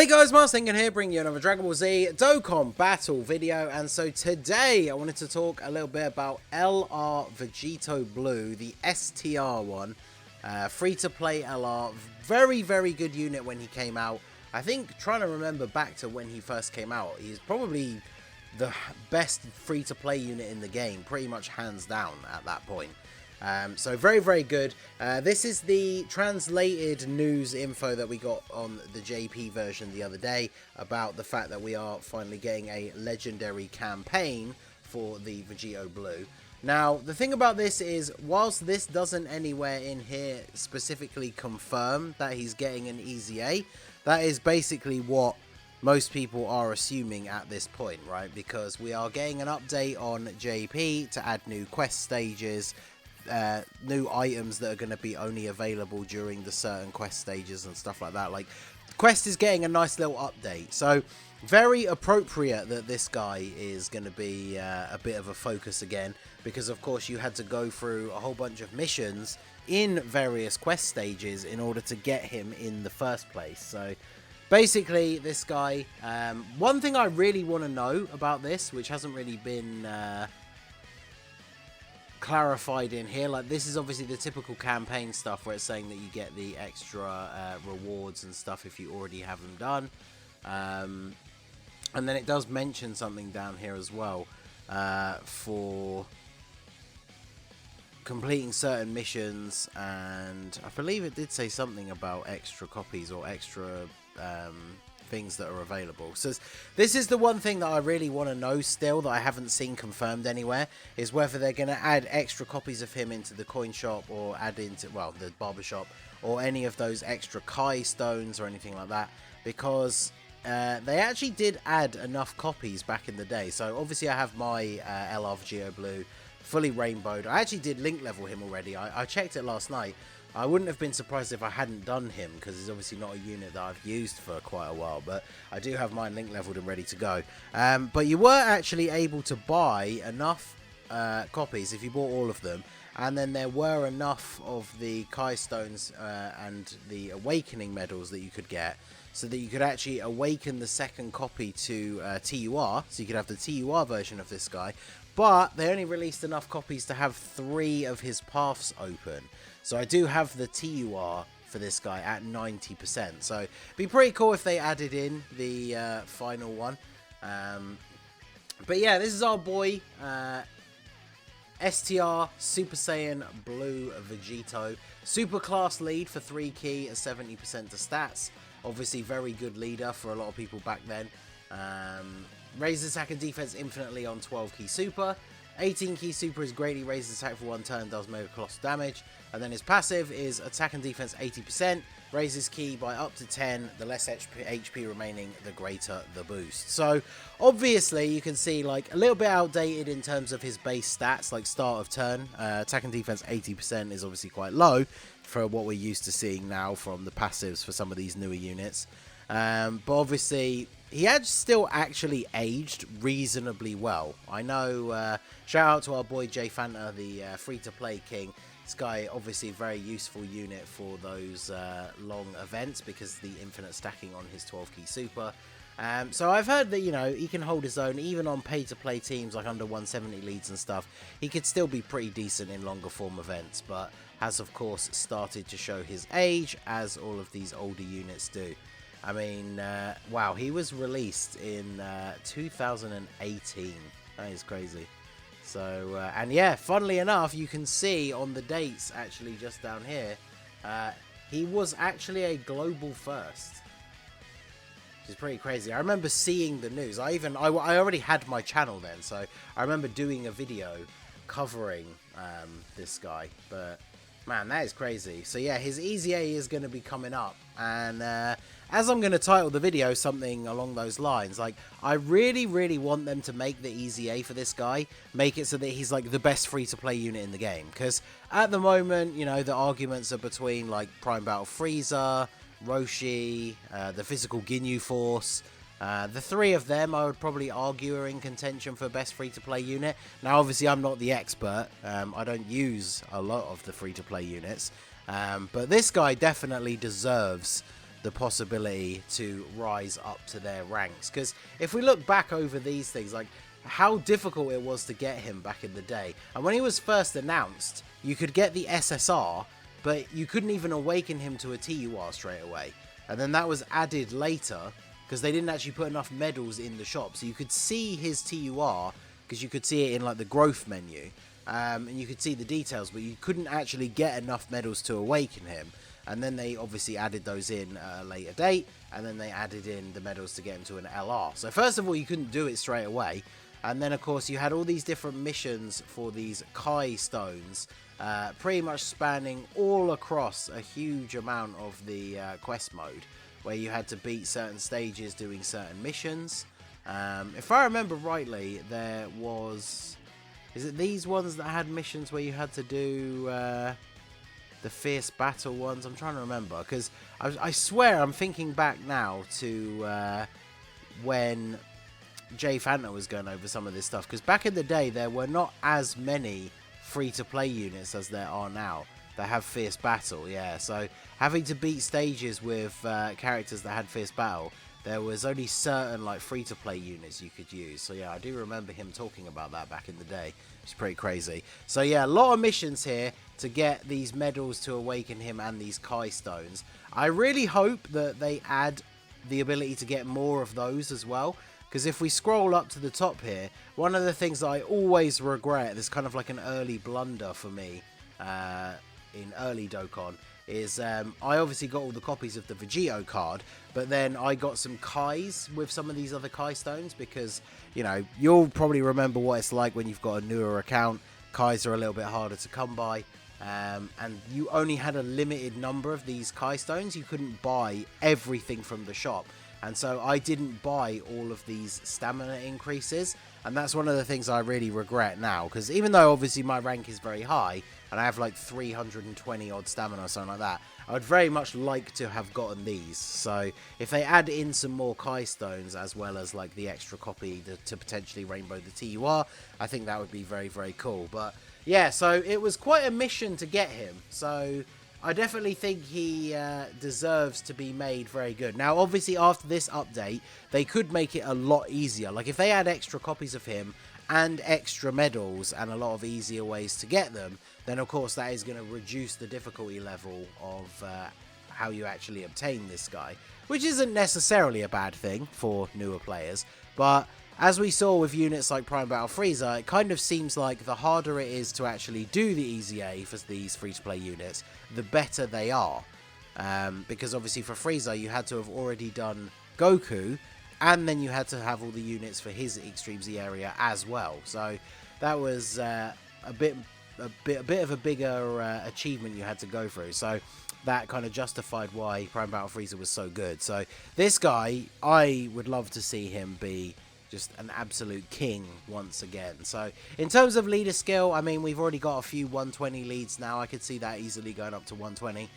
Hey guys, Mars Thinking here, bringing you another Dragon Ball Z Dokkan battle video. And so today I wanted to talk a little bit about LR VEGITO Blue, the STR one. Free-to-play LR, very good unit when he came out. I think, trying to remember back to when he first came out, he's probably the best free-to-play unit in the game, pretty much hands down at that point. So very good. This is the translated news info that we got on the JP version the other day about the fact that we are finally getting a legendary campaign for the VEGITO Blue. Now, the thing about this is, whilst this doesn't anywhere in here specifically confirm that he's getting an EZA, that is basically what most people are assuming at this point, right? Because we are getting an update on JP to add new quest stages, new items that are going to be only available during the certain quest stages and stuff like that. Like, quest is getting a nice little update, so very appropriate that this guy is going to be a bit of a focus again, because of course you had to go through a whole bunch of missions in various quest stages in order to get him in the first place. So basically this guy, one thing I really want to know about this, which hasn't really been clarified in here, like, this is obviously the typical campaign stuff where it's saying that you get the extra rewards and stuff if you already have them done, and then it does mention something down here as well for completing certain missions, and I believe it did say something about extra copies or extra things that are available. So this is the one thing that I really want to know still, that I haven't seen confirmed anywhere, is whether they're going to add extra copies of him into the coin shop, or add into, well, the barber shop, or any of those extra Kai stones or anything like that, because they actually did add enough copies back in the day. So obviously I have my LR VEGITO Blue fully rainbowed. I actually did link level him already. I checked it last night. I wouldn't have been surprised if I hadn't done him, because he's obviously not a unit that I've used for quite a while, but I do have mine link leveled and ready to go. But you were actually able to buy enough copies if you bought all of them, and then there were enough of the Kai stones and the awakening medals that you could get, so that you could actually awaken the second copy to TUR, so you could have the TUR version of this guy. But they only released enough copies to have 3 of his paths open. So I do have the TUR for this guy at 90%. So it'd be pretty cool if they added in the final one. But yeah, this is our boy STR Super Saiyan Blue VEGITO. Super class lead for 3 key at 70% to stats. Obviously very good leader for a lot of people back then. Raises attack and defense infinitely on 12 key super. 18 key super is greatly raises attack for 1 turn, does mega colossal damage. And then his passive is attack and defense 80%, raises key by up to 10, the less HP remaining, the greater the boost. So obviously you can see, like, a little bit outdated in terms of his base stats, like start of turn. Attack and defense 80% is obviously quite low for what we're used to seeing now from the passives for some of these newer units. But obviously he had still actually aged reasonably well. I know, shout out to our boy Jay Fanta, the free-to-play king. This guy, obviously a very useful unit for those long events, because the infinite stacking on his 12 key super. So I've heard that, you know, he can hold his own even on pay-to-play teams, like under 170 leads and stuff. He could still be pretty decent in longer form events, but has of course started to show his age, as all of these older units do. I mean, wow, he was released in 2018. That is crazy. So, and yeah, funnily enough, you can see on the dates, actually, just down here, he was actually a global first, which is pretty crazy. I remember seeing the news. I already had my channel then, so I remember doing a video covering this guy, but man, that is crazy. So yeah, his EZA is going to be coming up, and as I'm going to title the video something along those lines, like, I really want them to make the EZA for this guy, make it so that he's like the best free-to-play unit in the game, because at the moment, you know, the arguments are between like Prime Battle Frieza, Roshi, the physical Ginyu Force. The 3 of them I would probably argue are in contention for best free-to-play unit. Now obviously I'm not the expert, I don't use a lot of the free-to-play units, but this guy definitely deserves the possibility to rise up to their ranks. Because if we look back over these things, like how difficult it was to get him back in the day. And when he was first announced, you could get the SSR, but you couldn't even awaken him to a TUR straight away. And then that was added later because they didn't actually put enough medals in the shop. So you could see his TUR because you could see it in like the growth menu. And you could see the details, but you couldn't actually get enough medals to awaken him. And then they obviously added those in at a later date, and then they added in the medals to get him to an LR. So first of all, you couldn't do it straight away. And then, of course, you had all these different missions for these Kai stones, pretty much spanning all across a huge amount of the quest mode, where you had to beat certain stages doing certain missions. If I remember rightly, there was... Is it these ones that had missions where you had to do the fierce battle ones? I'm trying to remember, because I swear I'm thinking back now to when Jay Fanta was going over some of this stuff, because back in the day there were not as many free-to-play units as there are now that have fierce battle. Yeah, so having to beat stages with characters that had fierce battle, there was only certain like free-to-play units you could use. So yeah, I do remember him talking about that back in the day. It's pretty crazy. So yeah, a lot of missions here to get these medals to awaken him and these Kai stones. I really hope that they add the ability to get more of those as well. Because if we scroll up to the top here, one of the things that I always regret, there's kind of like an early blunder for me in early Dokkan, is I obviously got all the copies of the VEGITO card, but then I got some Kais with some of these other Kai stones because, you know, you'll probably remember what it's like when you've got a newer account. Kais are a little bit harder to come by, and you only had a limited number of these Kai stones. You couldn't buy everything from the shop. And so I didn't buy all of these stamina increases. And that's one of the things I really regret now. Because even though obviously my rank is very high, and I have like 320 odd stamina or something like that, I would very much like to have gotten these. So if they add in some more Kai stones, as well as like the extra copy to potentially rainbow the TUR, I think that would be very, very cool. But yeah, so it was quite a mission to get him. So I definitely think he deserves to be made very good. Now, obviously, after this update, they could make it a lot easier. Like, if they add extra copies of him and extra medals and a lot of easier ways to get them, then, of course, that is going to reduce the difficulty level of how you actually obtain this guy, which isn't necessarily a bad thing for newer players. But as we saw with units like Prime Battle Frieza, it kind of seems like the harder it is to actually do the EZA for these free-to-play units, the better they are. Because obviously for Frieza, you had to have already done Goku, and then you had to have all the units for his Extreme Z area as well. So that was a bit of a bigger achievement you had to go through. So that kind of justified why Prime Battle Frieza was so good. So this guy, I would love to see him be just an absolute king once again. So in terms of leader skill, I mean, we've already got a few 120 leads now. I could see that easily going up to 120.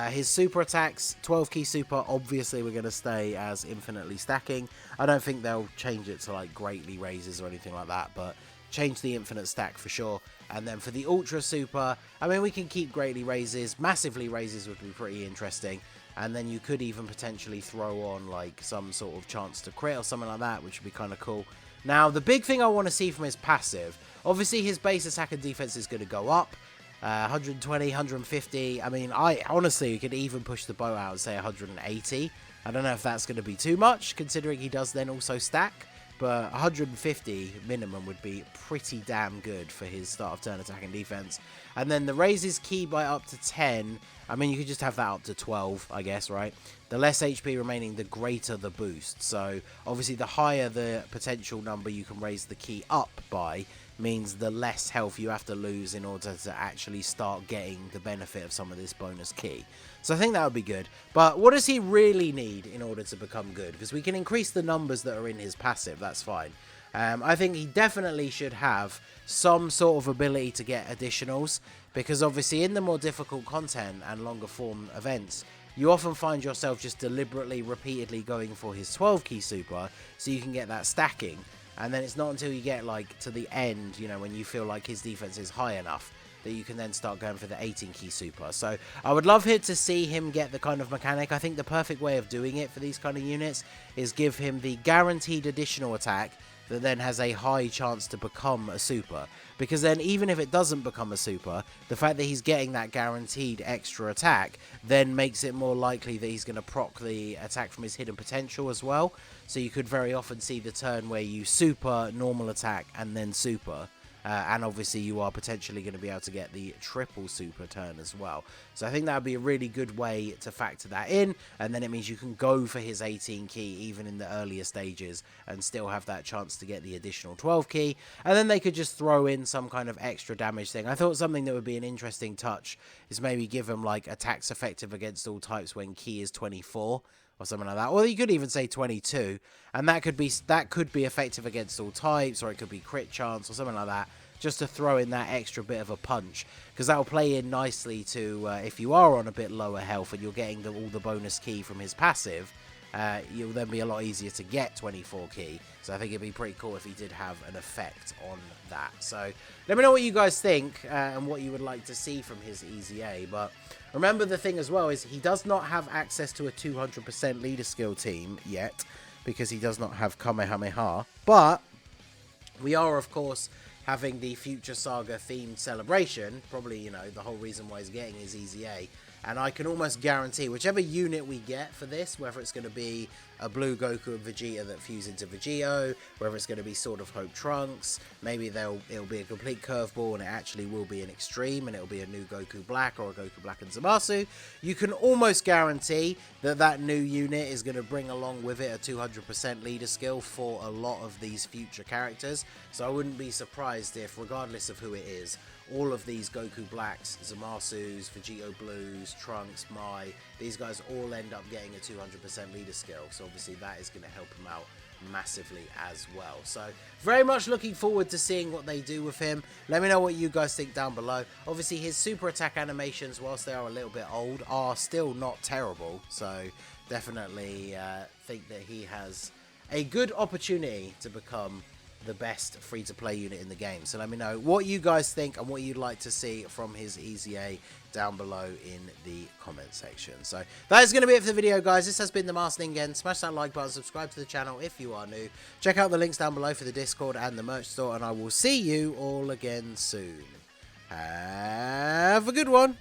His super attacks, 12 key super, obviously we're going to stay as infinitely stacking. I don't think they'll change it to like greatly raises or anything like that, but change the infinite stack for sure. And then for the ultra super, I mean, we can keep greatly raises. Massively raises would be pretty interesting. And then you could even potentially throw on like some sort of chance to crit or something like that, which would be kind of cool. Now, the big thing I want to see from his passive, obviously his base attack and defense is going to go up. 120, 150. I mean, I honestly could even push the bow out and say 180. I don't know if that's going to be too much, considering he does then also stack. But 150 minimum would be pretty damn good for his start of turn attack and defense. And then the raises key by up to 10. I mean, you could just have that up to 12, I guess, right? The less HP remaining, the greater the boost. So obviously the higher the potential number you can raise the key up by means the less health you have to lose in order to actually start getting the benefit of some of this bonus key. So I think that would be good. But what does he really need in order to become good? Because we can increase the numbers that are in his passive, that's fine. I think he definitely should have some sort of ability to get additionals, because obviously in the more difficult content and longer form events, you often find yourself just deliberately, repeatedly going for his 12 key super so you can get that stacking. And then it's not until you get like to the end, you know, when you feel like his defense is high enough, that that you can then start going for the 18 key super. So I would love to see him get the kind of mechanic. I think the perfect way of doing it for these kind of units is give him the guaranteed additional attack that then has a high chance to become a super. Because then even if it doesn't become a super, the fact that he's getting that guaranteed extra attack then makes it more likely that he's going to proc the attack from his hidden potential as well. So you could very often see the turn where you super, normal attack, and then super. And obviously you are potentially going to be able to get the triple super turn as well. So I think that would be a really good way to factor that in, and then it means you can go for his 18 key even in the earlier stages and still have that chance to get the additional 12 key, and then they could just throw in some kind of extra damage thing. I thought something that would be an interesting touch is maybe give him like attacks effective against all types when key is 24 or something like that, or you could even say 22, and that could be effective against all types, or it could be crit chance or something like that, just to throw in that extra bit of a punch, because that will play in nicely to if you are on a bit lower health and you're getting all the bonus key from his passive, you'll then be a lot easier to get 24 key. So I think it'd be pretty cool if he did have an effect on that. So let me know what you guys think and what you would like to see from his EZA. But remember, the thing as well is he does not have access to a 200% leader skill team yet, because he does not have Kamehameha. But we are, of course, having the Future Saga themed celebration, probably, you know, the whole reason why he's getting his EZA. And I can almost guarantee whichever unit we get for this, whether it's going to be a blue Goku and Vegeta that fuse into VEGITO, whether it's going to be Sword of Hope Trunks, maybe it'll be a complete curveball and it actually will be an extreme and it'll be a new Goku Black or a Goku Black and Zamasu, you can almost guarantee that that new unit is going to bring along with it a 200% leader skill for a lot of these future characters. So I wouldn't be surprised if, regardless of who it is, all of these Goku Blacks, Zamasus, VEGITO Blues, Trunks, Mai, these guys all end up getting a 200% leader skill. So obviously that is going to help him out massively as well. So very much looking forward to seeing what they do with him. Let me know what you guys think down below. Obviously his super attack animations, whilst they are a little bit old, are still not terrible. So definitely think that he has a good opportunity to become the best free-to-play unit in the game. So let me know what you guys think and what you'd like to see from his EZA down below in the comment section. So that is going to be it for the video, guys. This has been the Masked Ningen. Smash that like button, subscribe to the channel if you are new. Check out the links down below for the Discord and the merch store, and I will see you all again soon. Have a good one.